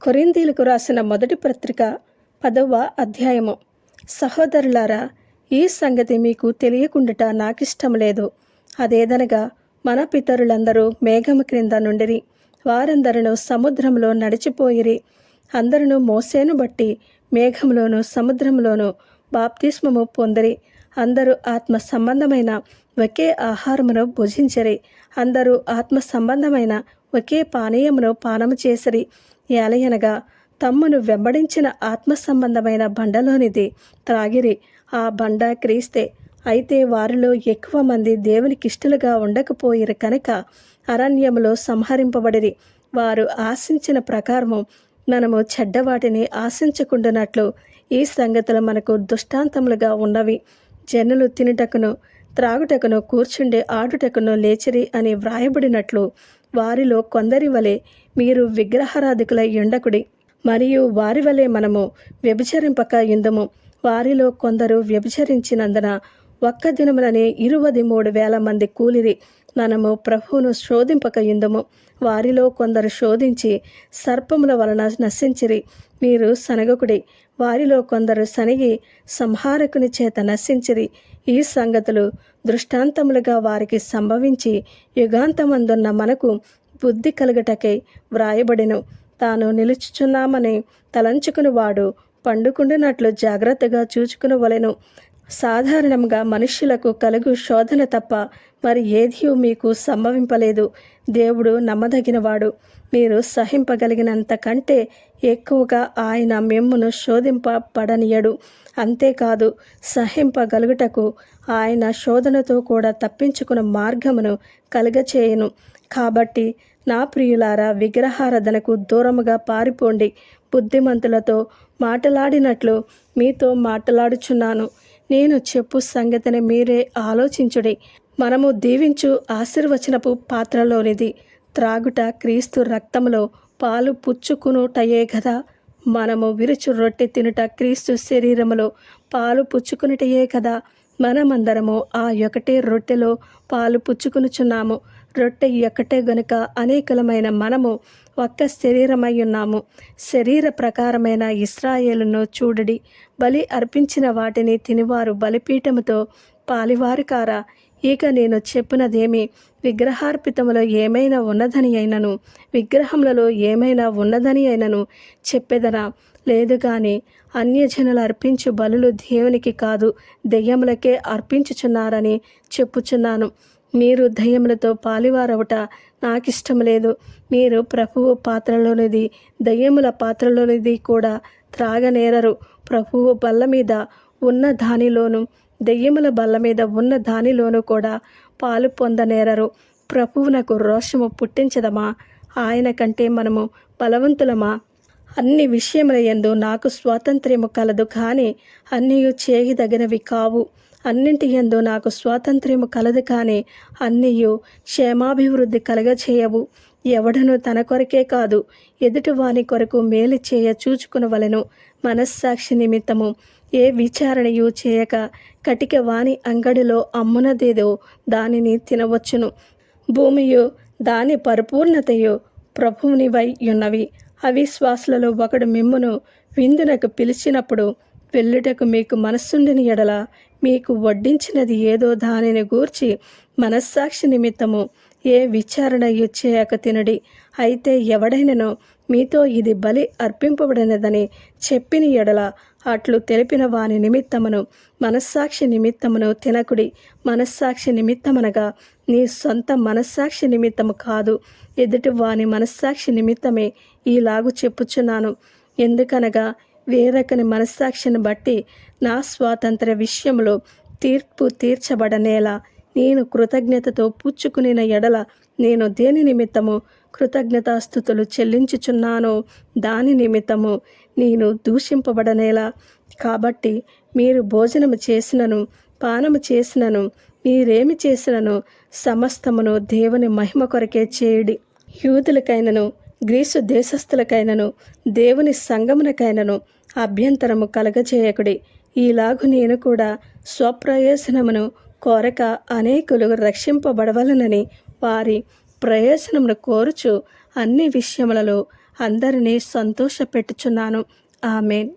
కొరింథీయులకు రాసిన మొదటి పత్రిక 10వ అధ్యాయము. సహోదరులారా, ఈ సంగతి మీకు తెలియకుండుట నాకిష్టం లేదు. అదేదనగా మన పితరులందరూ మేఘము క్రింద నుండిరి, వారందరూ సముద్రంలో నడిచిపోయిరి. అందరూ మోసేను బట్టి మేఘంలోను సముద్రంలోను బాప్తిస్మము పొందిరి. అందరూ ఆత్మ సంబంధమైన ఒకే ఆహారమును భుజించరి. అందరూ ఆత్మ సంబంధమైన ఒకే పానీయమును పానము చేసిరి. ఏలయనగా తమ్మును వెంబడించిన ఆత్మ సంబంధమైన బండలోనిది త్రాగిరి. ఆ బండ క్రీస్తే. అయితే వారిలో ఎక్కువ మంది దేవునికిష్టలుగా ఉండకపోయిరు కనుక అరణ్యములో సంహరింపబడిరి. వారు ఆశించిన ప్రకారము మనము చెడ్డవాటిని ఆశించకుండానట్లు ఈ సంగతులు మనకు దృష్టాంతములుగా ఉన్నవి. జనులు తినుటకును త్రాగుటకును కూర్చుండి ఆడుటకును లేచిరి అని వ్రాయబడినట్లు వారిలో కొందరి వలె మీరు విగ్రహారాధికులై ఉండకుడి. మరియు వారి వలె మనము వ్యభిచరింపక యుందుము. వారిలో కొందరు వ్యభిచరించినందున ఒక్క దినముననే 23,000 మంది కూలిరి. మనము ప్రభువును శోధింపక యుందుము. వారిలో కొందరు శోధించి సర్పముల వలన నశించిరి. మీరు సనగకుడి. వారిలో కొందరు సనిగి సంహారకుని చేత నశించిరి. ఈ సంగతులు దృష్టాంతములుగా వారికి సంభవించి యుగాంతమందున్న మనకు బుద్ధి కలుగటకై వ్రాయబడెను. తాను నిలుచుచున్నామని తలంచుకుని వాడు పండుకుండునట్లు జాగ్రత్తగా చూచుకునవలెను. సాధారణంగా మనుష్యులకు కలుగు శోధన తప్ప మరి ఏదీ మీకు సంభవింపలేదు. దేవుడు నమ్మదగినవాడు. మీరు సహింపగలిగినంత కంటే ఎక్కువగా ఆయన మిమ్మును శోధింపబడనీయడు. అంతేకాదు, సహింపగలుగుటకు ఆయన శోధనతో కూడా తప్పించుకున్న మార్గమును కలుగచేయును. కాబట్టి నా ప్రియులారా, విగ్రహారాధనకు దూరముగా పారిపోండి. బుద్ధిమంతులతో మాటలాడినట్లు మీతో మాట్లాడుచున్నాను. నేను చెప్పు సంగతిని మీరే ఆలోచించుడి. మనము దీవించు ఆశీర్వచనపు పాత్రలోనిది త్రాగుట క్రీస్తు రక్తములో పాలు పుచ్చుకునుటయే గదా. మనము విరుచు రొట్టె తినుట క్రీస్తు శరీరములో పాలు పుచ్చుకునుటయే కదా. మనమందరము ఆ ఒకటే రొట్టెలో పాలు పుచ్చుకునుచున్నాము. రొట్టె ఒక్కటే గనుక అనేకులమైన మనము ఒక్క శరీరమై ఉన్నాము. శరీర ప్రకారమైన ఇశ్రాయేలును చూడుడి. బలి అర్పించిన వాటిని తినివారు బలిపీఠముతో పాలివారు కారా? ఇక నేను చెప్పినదేమి విగ్రహార్పితములో ఏమైనా ఉన్నదని అయినను, విగ్రహములలో ఏమైనా ఉన్నదని అయినను చెప్పెదనా? లేదు గాని అన్యజనులు అర్పించు బలులు దేవునికి కాదు, దెయ్యములకే అర్పించుచున్నారని చెప్పుచున్నాను. మీరు దయ్యములతో పాలివారవుట నాకిష్టం లేదు. మీరు ప్రభువు పాత్రలోనిది దయ్యముల పాత్రలోనిది కూడా త్రాగనేరరు. ప్రభువు బల్ల మీద ఉన్న దానిలోను దెయ్యముల బల్ల మీద ఉన్న దానిలోనూ కూడా పాలు పొందనేరరు. ప్రభువునకు రోషము పుట్టించదమా? ఆయన కంటే మనము బలవంతులమా? అన్ని విషయముల యందు నాకు స్వాతంత్ర్యము కలదు, కానీ అన్నీయు చేయదగినవి కావు. అన్నింటి యందు నాకు స్వాతంత్ర్యము కలదు, కానీ అన్నీయు క్షేమాభివృద్ధి కలగచేయవు. ఎవడను తన కొరకే కాదు, ఎదుటివాని కొరకు మేలు చేయ చూచుకునవలెను. మనస్సాక్షి నిమిత్తము ఏ విచారణయు చేయక కటిక వాని అంగడిలో అమ్మునదేదో దానిని తినవచ్చును. భూమియు దాని పరిపూర్ణతయు ప్రభువునివై ఉన్నవి. అవిశ్వాసులలో ఒకడు మిమ్మును విందునకు పిలిచినప్పుడు వెళ్ళుటకు మీకు మనస్సుండిన ఎడల మీకు వడ్డించినది ఏదో దానిని గూర్చి మనస్సాక్షి నిమిత్తము ఏ విచారణయు చేయక తినడి. అయితే ఎవడైనను మీతో ఇది బలి అర్పింపబడినదని చెప్పిన ఎడల అట్లు తెలిపిన వాని నిమిత్తమును మనస్సాక్షి నిమిత్తమును తినకుడి. మనస్సాక్షి నిమిత్తమనగా నీ సొంత మనస్సాక్షి నిమిత్తము కాదు, ఎదుటి వాని మనస్సాక్షి నిమిత్తమే ఈలాగు చెప్పుచున్నాను. ఎందుకనగా వేరొకని మనస్సాక్షిని బట్టి నా స్వాతంత్ర్య విషయంలో తీర్పు తీర్చబడనేలా నేను కృతజ్ఞతతో పుచ్చుకునిన ఎడల నేను దేని నిమిత్తము కృతజ్ఞతాస్తుతులు చెల్లించుచున్నానో దాని నిమిత్తము నేను దూషింపబడనేలా. కాబట్టి మీరు భోజనము చేసినను పానము చేసినను మీరేమి చేసినను సమస్తమును దేవుని మహిమ కొరకే చేయుడి. యూదులకైనను గ్రీసు దేశస్థులకైనను దేవుని సంగమునకైనను అభ్యంతరము కలగచేయకుడి. ఈలాగు నేను కూడా స్వప్రయోజనమును కోరక అనేకులు రక్షింపబడవలనని వారి ప్రయోజనమును కోరుచు అన్ని విషయములలో అందరినీ సంతోషపెట్టుచున్నాను. ఆమేన్.